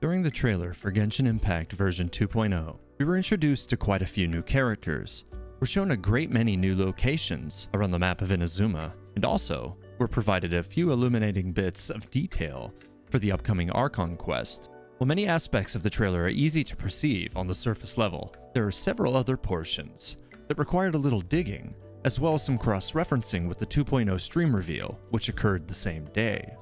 During the trailer for Genshin Impact version 2.0, we were introduced to quite a few new characters. We're shown a great many new locations around the map of Inazuma, and also, we're provided a few illuminating bits of detail for the upcoming Archon quest. While many aspects of the trailer are easy to perceive on the surface level, there are several other portions that required a little digging, as well as some cross-referencing with the 2.0 stream reveal, which occurred the same day.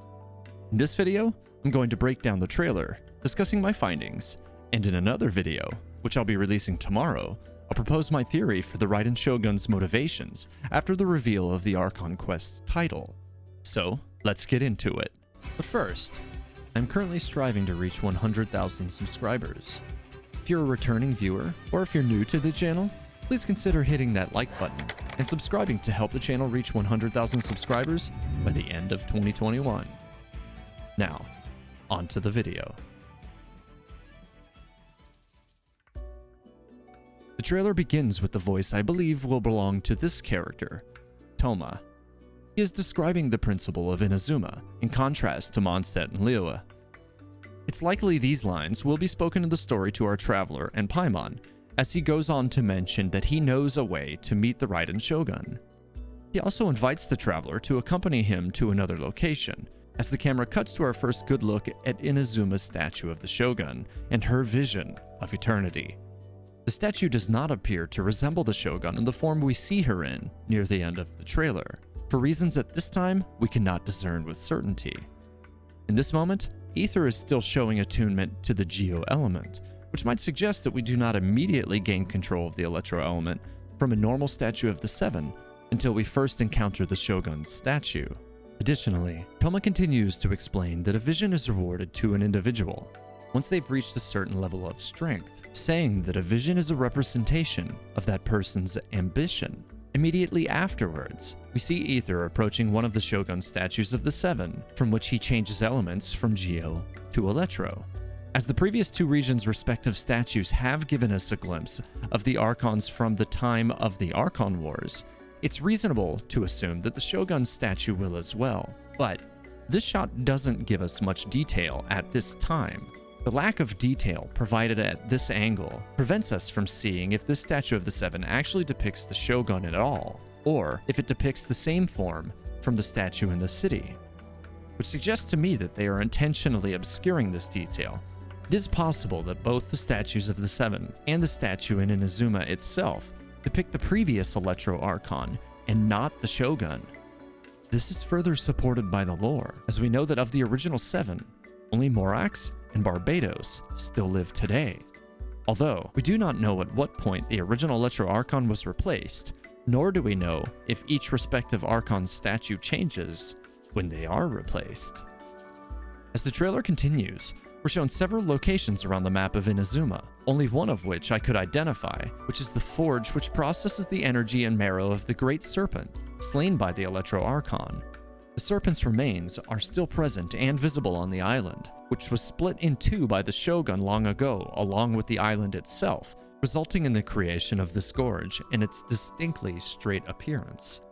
In this video, I'm going to break down the trailer, discussing my findings, and in another video, which I'll be releasing tomorrow, I'll propose my theory for the Raiden Shogun's motivations after the reveal of the Archon quest's title. So, let's get into it. But first, I'm currently striving to reach 100,000 subscribers. If you're a returning viewer, or if you're new to the channel, please consider hitting that like button and subscribing to help the channel reach 100,000 subscribers by the end of 2021. Now, on to the video. The trailer begins with the voice I believe will belong to this character, Toma. He is describing the principle of Inazuma, in contrast to Mondstadt and Liyue. It's likely these lines will be spoken in the story to our traveler and Paimon, as he goes on to mention that he knows a way to meet the Raiden Shogun. He also invites the traveler to accompany him to another location, as the camera cuts to our first good look at Inazuma's statue of the Shogun and her vision of eternity. The statue does not appear to resemble the Shogun in the form we see her in near the end of the trailer, for reasons at this time we cannot discern with certainty. In this moment, Aether is still showing attunement to the Geo element, which might suggest that we do not immediately gain control of the Electro element from a normal statue of the Seven until we first encounter the Shogun's statue. Additionally, Toma continues to explain that a vision is rewarded to an individual once they've reached a certain level of strength, saying that a vision is a representation of that person's ambition. Immediately afterwards, we see Aether approaching one of the Shogun statues of the Seven, from which he changes elements from Geo to Electro. As the previous two regions' respective statues have given us a glimpse of the Archons from the time of the Archon Wars, it's reasonable to assume that the Shogun's statue will as well. But this shot doesn't give us much detail at this time. The lack of detail provided at this angle prevents us from seeing if this statue of the Seven actually depicts the Shogun at all, or if it depicts the same form from the statue in the city, which suggests to me that they are intentionally obscuring this detail. It is possible that both the statues of the Seven and the statue in Inazuma itself depict the previous Electro Archon and not the Shogun. This is further supported by the lore, as we know that of the original Seven, only Morax and Barbados still live today. Although, we do not know at what point the original Electro Archon was replaced, nor do we know if each respective Archon's statue changes when they are replaced. As the trailer continues, we're shown several locations around the map of Inazuma, only one of which I could identify, which is the forge which processes the energy and marrow of the Great Serpent, slain by the Electro Archon. The serpent's remains are still present and visible on the island, which was split in two by the Shogun long ago along with the island itself, resulting in the creation of this gorge and its distinctly straight appearance.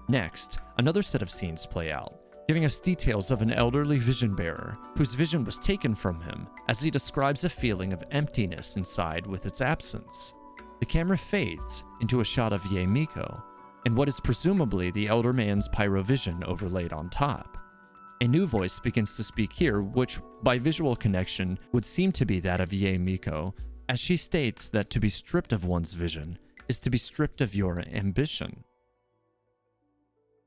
Next, another set of scenes play out, giving us details of an elderly vision bearer whose vision was taken from him, as he describes a feeling of emptiness inside with its absence. The camera fades into a shot of Yoimiya, and what is presumably the elder man's pyrovision overlaid on top. A new voice begins to speak here, which by visual connection would seem to be that of Yoimiya, as she states that to be stripped of one's vision is to be stripped of your ambition.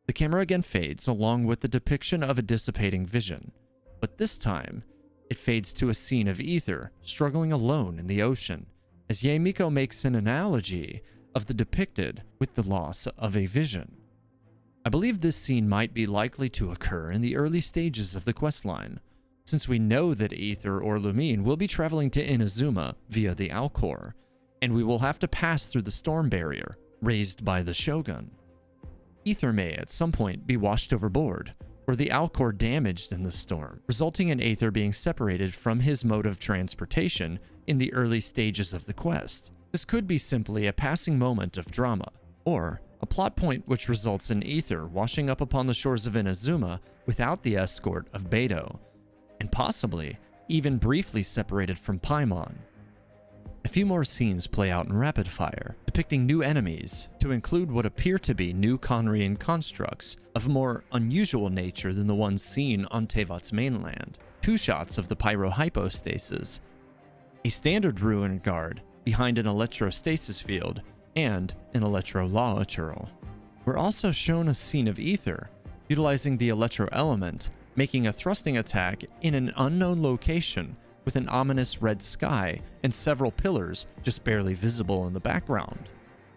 The camera again fades along with the depiction of a dissipating vision, but this time, it fades to a scene of Aether struggling alone in the ocean, as Yoimiya makes an analogy of the depicted with the loss of a vision. I believe this scene might be likely to occur in the early stages of the questline, since we know that Aether or Lumine will be traveling to Inazuma via the Alcor, and we will have to pass through the storm barrier raised by the Shogun. Aether may at some point be washed overboard, or the Alcor damaged in the storm, resulting in Aether being separated from his mode of transportation in the early stages of the quest. This could be simply a passing moment of drama, or a plot point which results in Aether washing up upon the shores of Inazuma without the escort of Beidou, and possibly even briefly separated from Paimon. A few more scenes play out in rapid fire, depicting new enemies, to include what appear to be new Conrian constructs of more unusual nature than the ones seen on Teyvat's mainland. 2 shots of the pyrohypostasis, a standard ruin guard behind an electrostasis field, and an electrolauchurl. We're also shown a scene of ether, utilizing the electro element, making a thrusting attack in an unknown location with an ominous red sky and several pillars just barely visible in the background.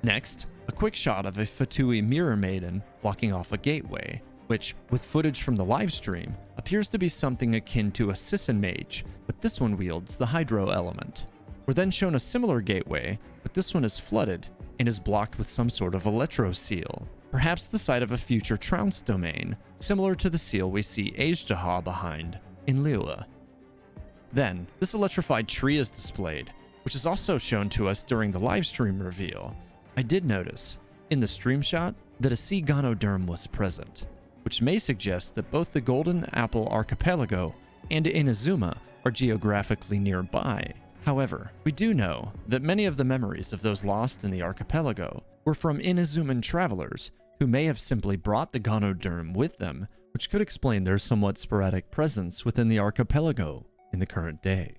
Next, a quick shot of a Fatui mirror maiden blocking off a gateway, which, with footage from the livestream, appears to be something akin to a Sisson mage, but this one wields the hydro element. We're then shown a similar gateway, but this one is flooded and is blocked with some sort of electro seal, perhaps the site of a future Trounce domain, similar to the seal we see Ajdaha behind in Liyue. Then, this electrified tree is displayed, which is also shown to us during the livestream reveal. I did notice, in the stream shot, that a sea ganoderm was present, which may suggest that both the Golden Apple Archipelago and Inazuma are geographically nearby. However, we do know that many of the memories of those lost in the archipelago were from Inazuman travelers who may have simply brought the ganoderm with them, which could explain their somewhat sporadic presence within the archipelago in the current day.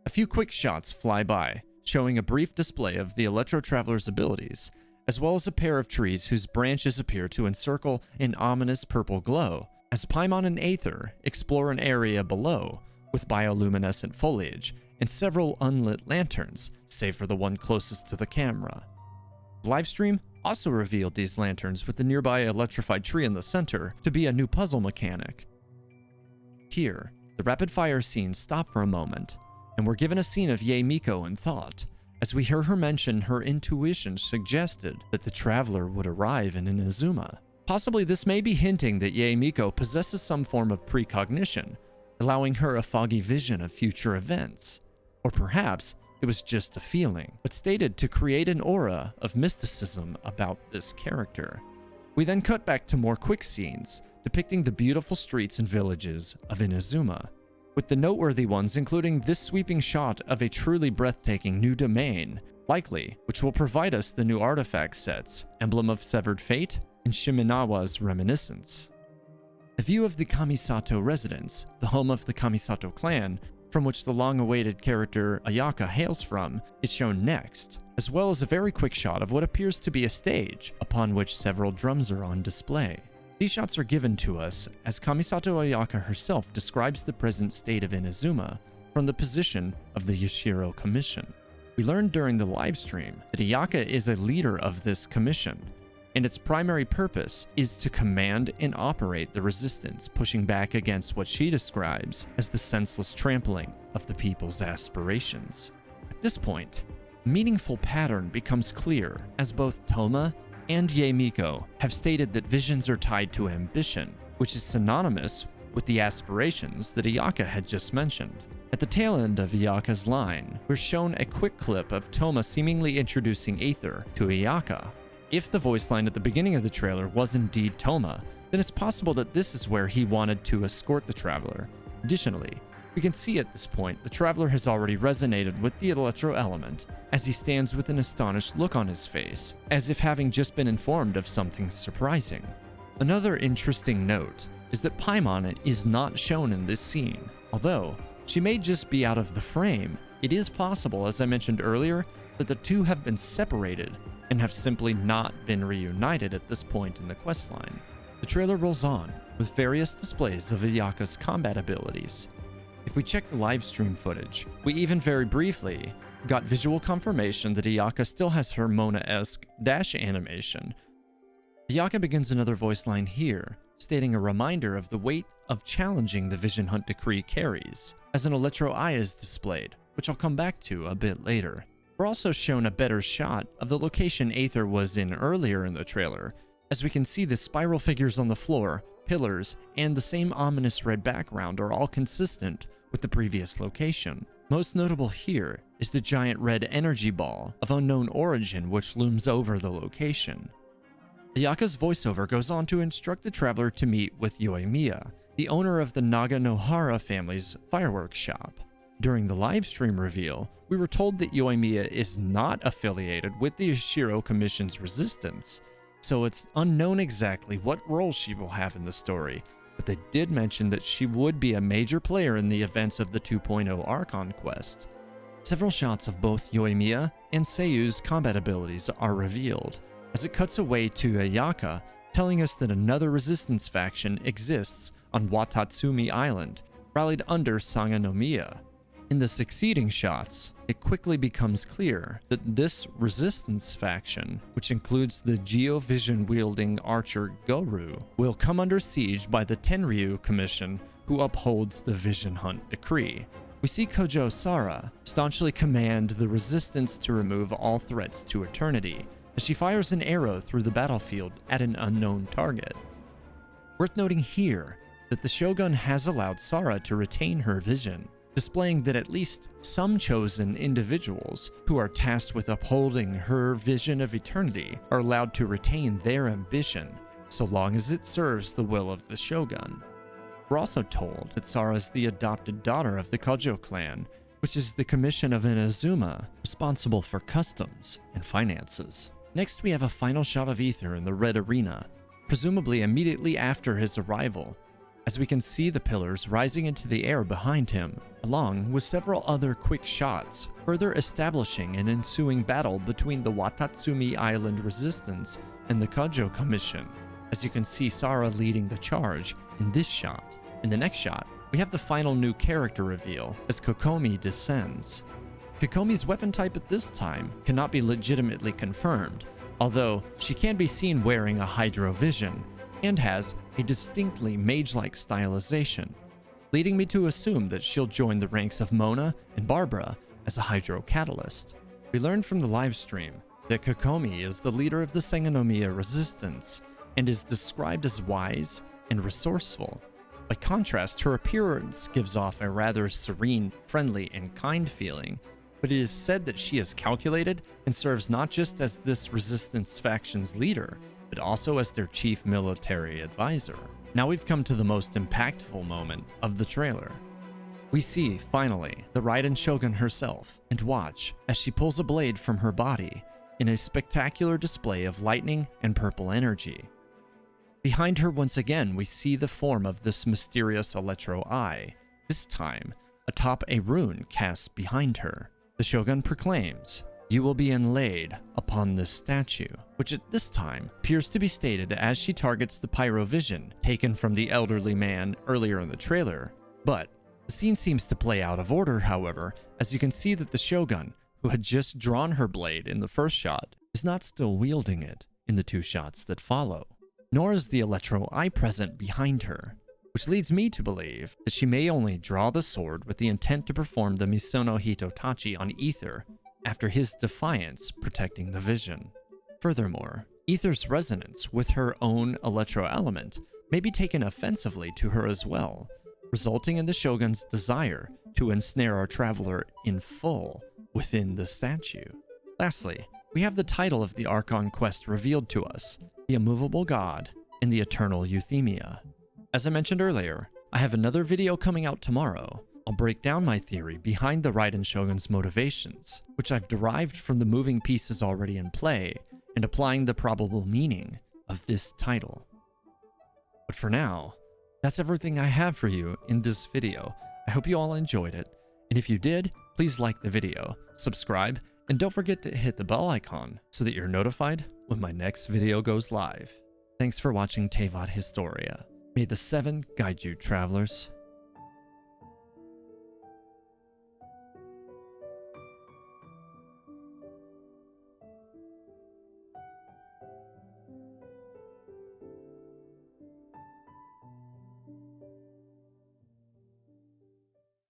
A few quick shots fly by, showing a brief display of the Electro Traveler's abilities, as well as a pair of trees whose branches appear to encircle an ominous purple glow, as Paimon and Aether explore an area below with bioluminescent foliage and several unlit lanterns, save for the one closest to the camera. The livestream also revealed these lanterns with the nearby electrified tree in the center to be a new puzzle mechanic. Here, the rapid-fire scenes stop for a moment, and we're given a scene of Yoimiya in thought, as we hear her mention her intuition suggested that the traveler would arrive in Inazuma. Possibly this may be hinting that Yoimiya possesses some form of precognition, allowing her a foggy vision of future events. Or perhaps it was just a feeling, but stated to create an aura of mysticism about this character. We then cut back to more quick scenes, depicting the beautiful streets and villages of Inazuma, with the noteworthy ones including this sweeping shot of a truly breathtaking new domain, likely, which will provide us the new artifact sets, Emblem of Severed Fate and Shimenawa's Reminiscence. A view of the Kamisato residence, the home of the Kamisato clan, from which the long-awaited character Ayaka hails from, is shown next, as well as a very quick shot of what appears to be a stage, upon which several drums are on display. These shots are given to us as Kamisato Ayaka herself describes the present state of Inazuma from the position of the Yashiro Commission. We learned during the livestream that Ayaka is a leader of this commission, and its primary purpose is to command and operate the resistance, pushing back against what she describes as the senseless trampling of the people's aspirations. At this point, a meaningful pattern becomes clear as both Toma and Yoimiya have stated that visions are tied to ambition, which is synonymous with the aspirations that Ayaka had just mentioned. At the tail end of Ayaka's line, we're shown a quick clip of Toma seemingly introducing Aether to Ayaka. If the voice line at the beginning of the trailer was indeed Toma, then it's possible that this is where he wanted to escort the traveler. Additionally, we can see at this point the traveler has already resonated with the electro element, as he stands with an astonished look on his face, as if having just been informed of something surprising. Another interesting note is that Paimon is not shown in this scene. Although she may just be out of the frame, it is possible, as I mentioned earlier, that the two have been separated and have simply not been reunited at this point in the questline. The trailer rolls on, with various displays of Ayaka's combat abilities. If we check the livestream footage, we even very briefly got visual confirmation that Ayaka still has her Mona-esque dash animation. Ayaka begins another voice line here, stating a reminder of the weight of challenging the Vision Hunt Decree carries, as an Electro Eye is displayed, which I'll come back to a bit later. We're also shown a better shot of the location Aether was in earlier in the trailer, as we can see the spiral figures on the floor, pillars, and the same ominous red background are all consistent with the previous location. Most notable here is the giant red energy ball of unknown origin which looms over the location. Ayaka's voiceover goes on to instruct the traveler to meet with Yoimiya, the owner of the Naganohara family's fireworks shop. During the livestream reveal, we were told that Yoimiya is not affiliated with the Ishiro Commission's resistance, so it's unknown exactly what role she will have in the story, but they did mention that she would be a major player in the events of the 2.0 Archon quest. Several shots of both Yoimiya and Seiyu's combat abilities are revealed, as it cuts away to Ayaka, telling us that another resistance faction exists on Watatsumi Island, rallied under Sangonomiya. In the succeeding shots, it quickly becomes clear that this resistance faction, which includes the Geovision-wielding archer Goru, will come under siege by the Tenryu Commission, who upholds the Vision Hunt decree. We see Kujo Sara staunchly command the resistance to remove all threats to eternity, as she fires an arrow through the battlefield at an unknown target. Worth noting here that the Shogun has allowed Sara to retain her vision, displaying that at least some chosen individuals who are tasked with upholding her vision of eternity are allowed to retain their ambition, so long as it serves the will of the Shogun. We're also told that Sara is the adopted daughter of the Kujo clan, which is the commission of Inazuma, responsible for customs and finances. Next, we have a final shot of Aether in the Red Arena, presumably immediately after his arrival, as we can see the pillars rising into the air behind him, along with several other quick shots, further establishing an ensuing battle between the Watatsumi Island Resistance and the Kujo Commission, as you can see Sara leading the charge in this shot. In the next shot, we have the final new character reveal as Kokomi descends. Kokomi's weapon type at this time cannot be legitimately confirmed, although she can be seen wearing a Hydro Vision, and has a distinctly mage-like stylization, leading me to assume that she'll join the ranks of Mona and Barbara as a Hydro Catalyst. We learned from the livestream that Kokomi is the leader of the Sangonomiya resistance and is described as wise and resourceful. By contrast, her appearance gives off a rather serene, friendly, and kind feeling, but it is said that she is calculated and serves not just as this resistance faction's leader, but also as their chief military advisor. Now we've come to the most impactful moment of the trailer. We see, finally, the Raiden Shogun herself, and watch as she pulls a blade from her body in a spectacular display of lightning and purple energy. Behind her once again we see the form of this mysterious Electro Eye, this time atop a rune cast behind her. The Shogun proclaims, "You will be inlaid upon this statue," which at this time appears to be stated as she targets the Pyro Vision taken from the elderly man earlier in the trailer. But the scene seems to play out of order, however, as you can see that the Shogun, who had just drawn her blade in the first shot, is not still wielding it in the two shots that follow. Nor is the Electro Eye present behind her, which leads me to believe that she may only draw the sword with the intent to perform the Misono Hitotachi on Aether after his defiance protecting the vision. Furthermore, Aether's resonance with her own electro element may be taken offensively to her as well, resulting in the Shogun's desire to ensnare our traveler in full within the statue. Lastly, we have the title of the Archon quest revealed to us, The Immovable God and the Eternal Euthymia. As I mentioned earlier, I have another video coming out tomorrow. I'll break down my theory behind the Raiden Shogun's motivations, which I've derived from the moving pieces already in play, and applying the probable meaning of this title. But for now, that's everything I have for you in this video. I hope you all enjoyed it, and if you did, please like the video, subscribe, and don't forget to hit the bell icon so that you're notified when my next video goes live. Thanks for watching Teyvat Historia. May the 7 guide you, travelers.